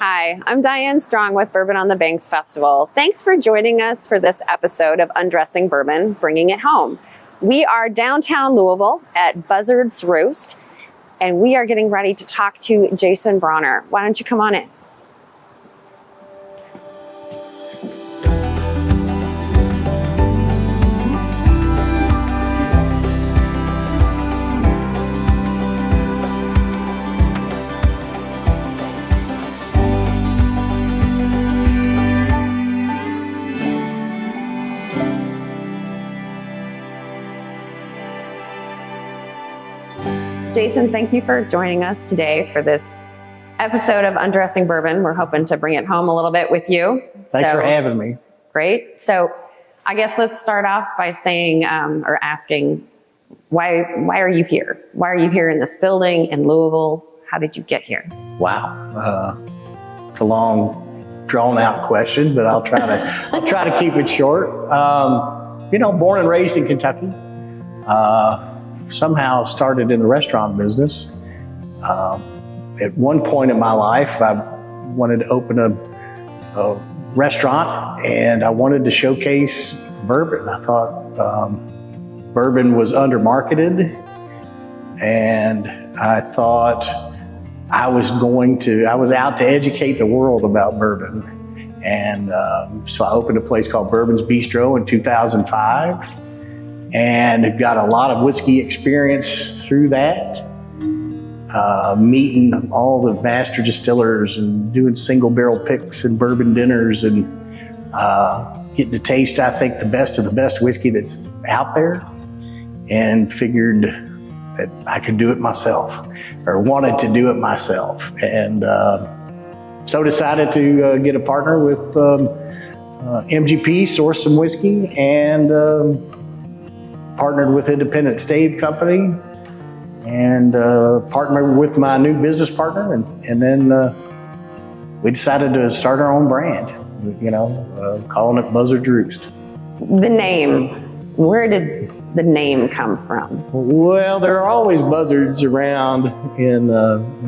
Hi, I'm Diane Strong with Bourbon on the Banks Festival. Thanks for joining us for this episode of Undressing Bourbon, Bringing It Home. We are downtown Louisville at Buzzard's Roost, and we are getting ready to talk to Jason Brauner. Why don't you come on in? Jason, thank you for joining us today for this episode of Undressing Bourbon. We're hoping to bring it home a little bit with you. Thanks for having me. Great. So I guess let's start off by saying or asking, why are you here? Why are you here in this building in Louisville? How did you get here? Wow. It's a long, drawn-out question, but I'll try to keep it short. Born and raised in Kentucky. Somehow started in the restaurant business. At one point in my life, I wanted to open a restaurant, and I wanted to showcase bourbon. I thought bourbon was undermarketed, and I thought I was out to educate the world about bourbon. And so I opened a place called Bourbons Bistro in 2005. And got a lot of whiskey experience through that, meeting all the master distillers and doing single barrel picks and bourbon dinners and getting to taste, I think, the best of the best whiskey that's out there, and figured that I could do it myself, or wanted to do it myself. And so decided to get a partner with MGP, source some whiskey, and partnered with Independent Stave Company, and partnered with my new business partner, and then we decided to start our own brand, calling it Buzzard Roost. The name, where did the name come from? Well, there are always buzzards around in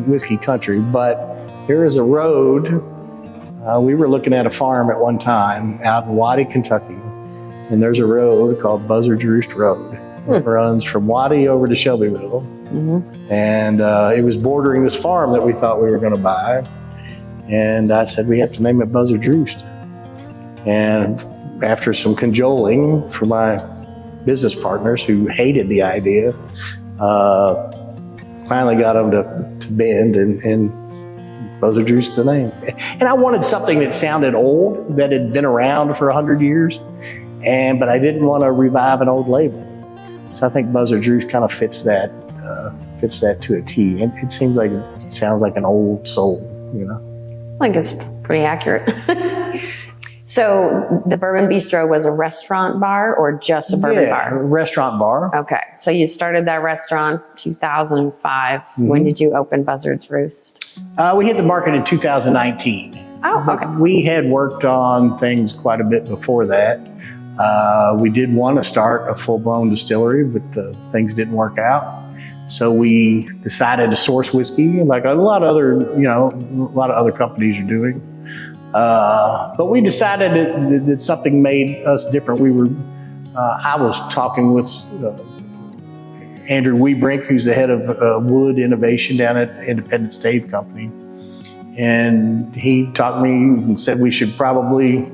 whiskey country, but there is a road. We were looking at a farm at one time out in Waddy, Kentucky. And there's a road called Buzzard Roost Road. It runs from Waddy over to Shelbyville. Mm-hmm. And it was bordering this farm that we thought we were going to buy. And I said, we have to name it Buzzard Roost. And after some cajoling from my business partners who hated the idea, finally got them to bend, and Buzzard Roost the name. And I wanted something that sounded old, that had been around for 100 years. But I didn't want to revive an old label. So I think Buzzard Roost kind of fits that to a T. And it sounds like an old soul, I think it's pretty accurate. So the Bourbon Bistro was a restaurant bar or just a bourbon bar? Restaurant bar. Okay. So you started that restaurant 2005. Mm-hmm. When did you open Buzzard's Roost? We hit the market in 2019. Oh, okay. We had worked on things quite a bit before that. We did want to start a full-blown distillery, but things didn't work out. So we decided to source whiskey, like a lot of other companies are doing. But we decided that something made us different. I was talking with Andrew Weebrink, who's the head of wood innovation down at Independent Stave Company. And he taught me and said we should probably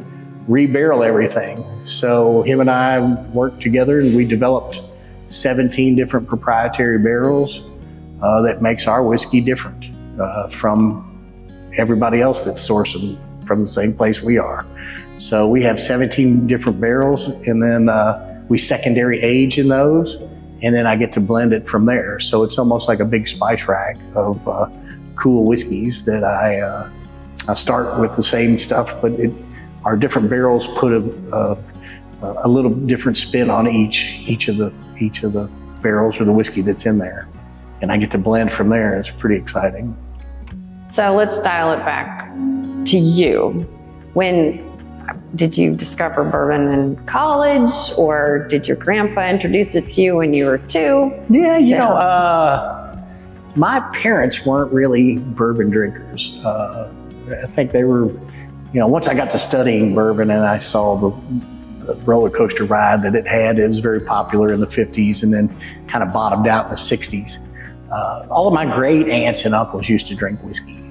rebarrel everything. So him and I worked together, and we developed 17 different proprietary barrels that makes our whiskey different from everybody else that's sourcing from the same place we are. So we have 17 different barrels, and then we secondary age in those, and then I get to blend it from there. So it's almost like a big spice rack of cool whiskeys that I start with the same stuff, but our different barrels put a little different spin on each of the barrels or the whiskey that's in there, and I get to blend from there. It's pretty exciting. So let's dial it back to you. When did you discover bourbon in college, or did your grandpa introduce it to you when you were 2? Yeah, my parents weren't really bourbon drinkers. I think they were, once I got to studying bourbon and I saw the roller coaster ride that it had, it was very popular in the 50s and then kind of bottomed out in the 60s. All of my great aunts and uncles used to drink whiskey.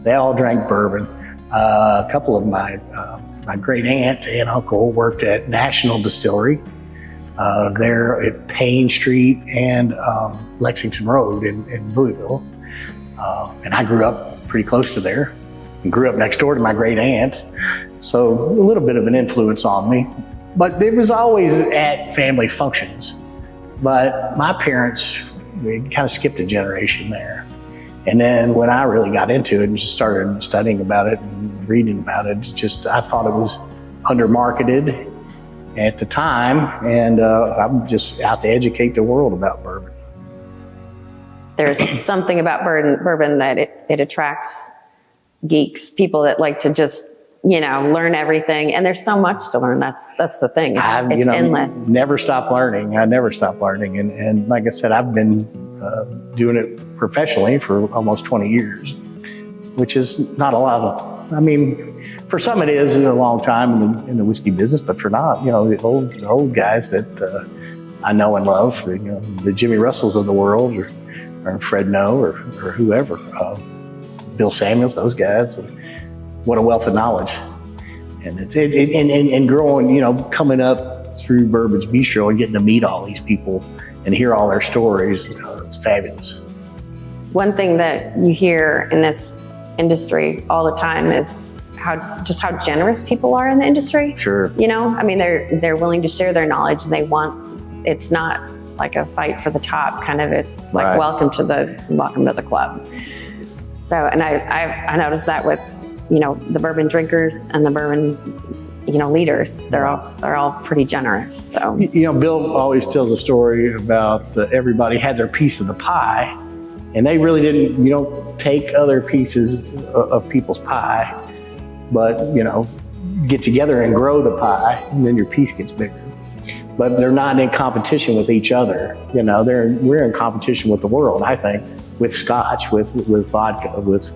They all drank bourbon. A couple of my great aunt and uncle worked at National Distillery there at Payne Street and Lexington Road in Louisville. And I grew up pretty close to there and grew up next door to my great aunt. So a little bit of an influence on me. But it was always at family functions. But my parents, we kind of skipped a generation there. And then when I really got into it and just started studying about it and reading about it, I thought it was under-marketed at the time, and I'm just out to educate the world about bourbon. There's something about bourbon that it attracts geeks, people that like to just, learn everything. And there's so much to learn. That's the thing. It's endless. Never stop learning. I never stop learning. And like I said, I've been doing it professionally for almost 20 years, which is not a lot of, for some it is a long time in the whiskey business, but for not, the old guys that I know and love, the Jimmy Russells of the world, or Fred Noe, or whoever, Bill Samuels, those guys, what a wealth of knowledge. And and growing, coming up through Bourbons Bistro and getting to meet all these people and hear all their stories, it's fabulous. One thing that you hear in this industry all the time is how generous people are in the industry. Sure. They're willing to share their knowledge, and it's not like a fight for the top kind of, it's like, right. welcome to the club. So, and I noticed that with, the bourbon drinkers and the bourbon, leaders, they're all pretty generous. So, Bill always tells a story about everybody had their piece of the pie, and they really didn't, you don't take other pieces of people's pie, but, get together and grow the pie, and then your piece gets bigger. But they're not in competition with each other. We're in competition with the world, I think, with scotch, with vodka, with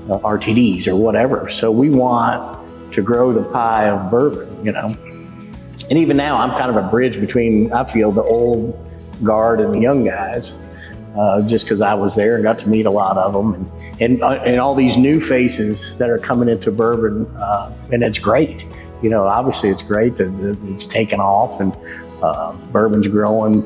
RTDs or whatever. So we want to grow the pie of bourbon, And even now, I'm kind of a bridge between, I feel, the old guard and the young guys, just because I was there and got to meet a lot of them, and all these new faces that are coming into bourbon, and it's great. Obviously it's great that it's taken off and bourbon's growing.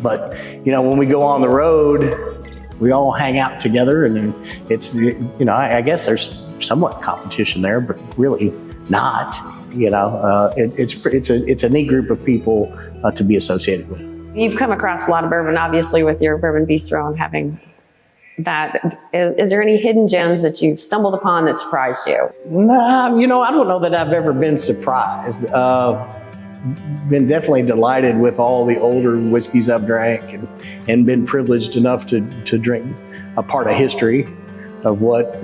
But, when we go on the road, we all hang out together, and it's, I guess there's somewhat competition there, but really not. It's a neat group of people to be associated with. You've come across a lot of bourbon, obviously, with your Bourbon Bistro and having that. Is there any hidden gems that you've stumbled upon that surprised you? Nah, I don't know that I've ever been surprised. Been definitely delighted with all the older whiskeys I've drank, and been privileged enough to drink a part of history of what,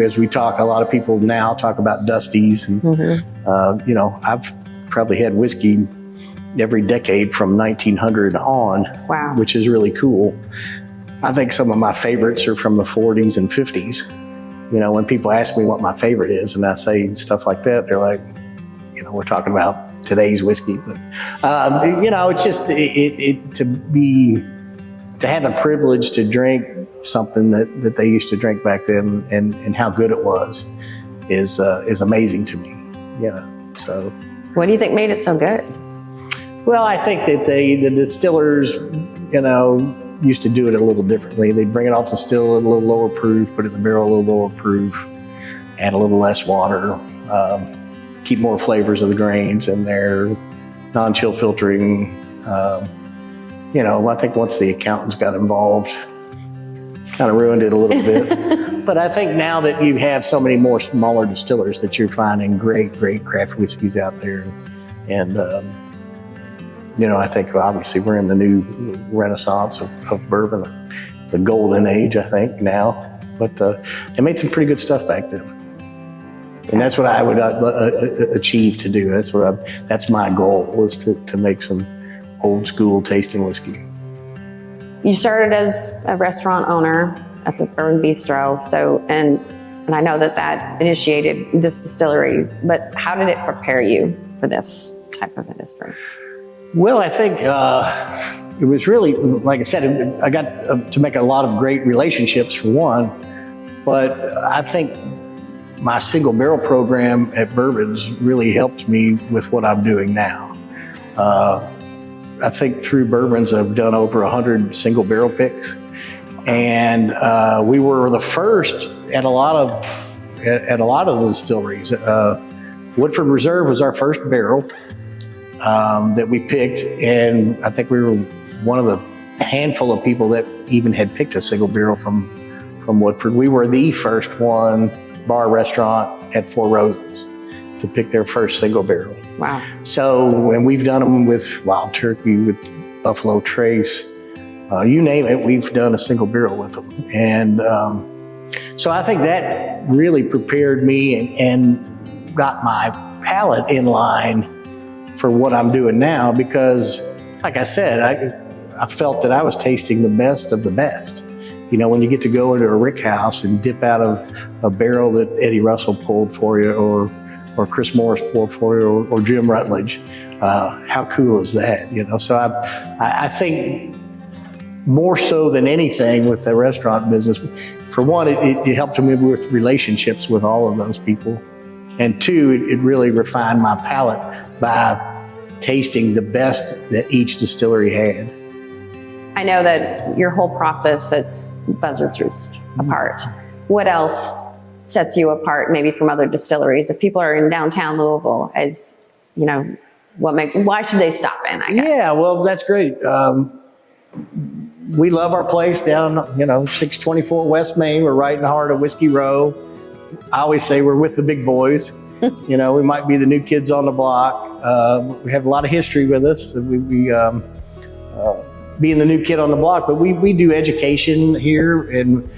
as we talk, a lot of people now talk about dusties, and I've probably had whiskey every decade from 1900 on. Wow. Which is really cool. I think some of my favorites are from the 40s and 50s. When people ask me what my favorite is and I say stuff like that, they're like, we're talking about today's whiskey. But, it's just, to have the privilege to drink something that they used to drink back then, and how good it was is amazing to me. So. What do you think made it so good? Well, I think that the distillers, used to do it a little differently. They'd bring it off the still at a little lower proof, put it in the barrel a little lower proof, add a little less water, keep more flavors of the grains in there, non-chill filtering. I think once the accountants got involved, kind of ruined it a little bit. But I think now that you have so many more smaller distillers, that you're finding great craft whiskeys out there. And, I think obviously we're in the new renaissance of bourbon, the golden age, I think, now. But they made some pretty good stuff back then. And that's what I would achieve to do. That's my goal, was to make some old school tasting whiskey. You started as a restaurant owner at the Bourbon Bistro, and And I know that initiated this distillery, but how did it prepare you for this type of industry? Well, I think it was really, like I said, I got to make a lot of great relationships for one, but I think my single barrel program at Bourbons really helped me with what I'm doing now. I think through Bourbons, I've done over 100 single barrel picks. And we were the first at a lot of the distilleries. Woodford Reserve was our first barrel that we picked, and I think we were one of the handful of people that even had picked a single barrel from Woodford. We were the first bar restaurant at Four Roses to pick their first single barrel. Wow. So, and we've done them with Wild Turkey, with Buffalo Trace. You name it, we've done a single barrel with them. And so I think that really prepared me and got my palate in line for what I'm doing now, because like I said, I felt that I was tasting the best of the best. You know, when you get to go into a rick house and dip out of a barrel that Eddie Russell pulled for you, or Chris Morris pulled for you, or Jim Rutledge, how cool is that? You know, so I think more so than anything with the restaurant business, for one, it helped me with relationships with all of those people. And two, it really refined my palate by tasting the best that each distillery had. I know that your whole process sets Buzzard's Roost apart. What else sets you apart maybe from other distilleries? If people are in downtown Louisville, as you know, why should they stop in, I guess? Yeah, well, that's great. We love our place down, 624 West Main. We're right in the heart of Whiskey Row. I always say we're with the big boys. We might be the new kids on the block. We have a lot of history with us. Being the new kid on the block, but we do education here, and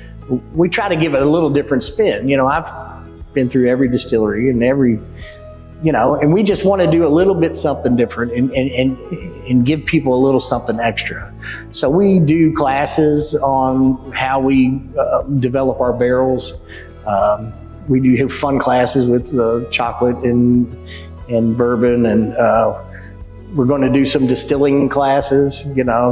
we try to give it a little different spin. I've been through every distillery and and we just want to do a little bit something different and give people a little something extra. So we do classes on how we develop our barrels. We do have fun classes with chocolate and bourbon, and we're going to do some distilling classes,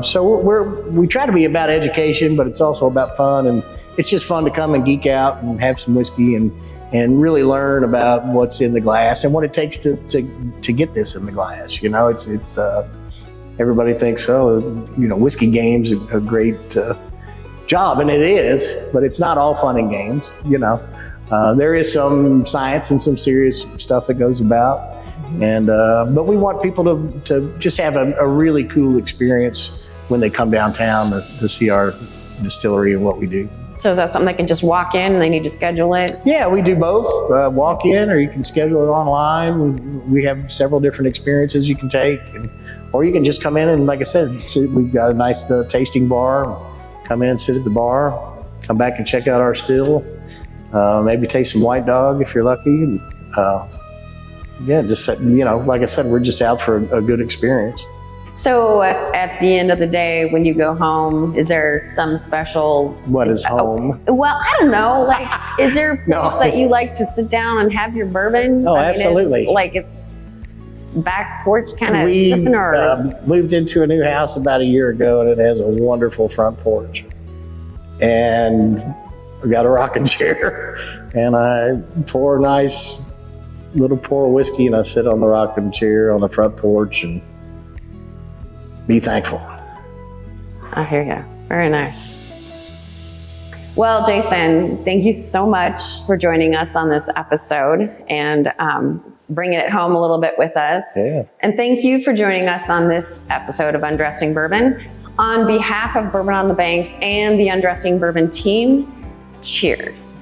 So we try to be about education, but it's also about fun, and it's just fun to come and geek out and have some whiskey and really learn about what's in the glass and what it takes to get this in the glass. It's everybody thinks, whiskey game's a great job, and it is, but it's not all fun and games. There is some science and some serious stuff that goes about. And but we want people to just have a really cool experience when they come downtown to see our distillery and what we do. So is that something they can just walk in and they need to schedule it? Yeah, we do both. Walk in, or you can schedule it online. We have several different experiences you can take, or you can just come in and, like I said, we've got a nice tasting bar. Come in and sit at the bar. Come back and check out our still. Maybe taste some White Dog if you're lucky. And, just like I said, we're just out for a good experience. So at the end of the day, when you go home, is there some special... What is home? Well, I don't know. Like, is there a place that you like to sit down and have your bourbon? Oh, absolutely. It's back porch kind of sipping, or... moved into a new house about a year ago, and it has a wonderful front porch. And we got a rocking chair, and I pour a nice little pour of whiskey, and I sit on the rocking chair on the front porch and be thankful. I hear you. Very nice. Well, Jason, thank you so much for joining us on this episode and bringing it home a little bit with us. Yeah. And thank you for joining us on this episode of Undressing Bourbon. On behalf of Bourbon on the Banks and the Undressing Bourbon team, cheers.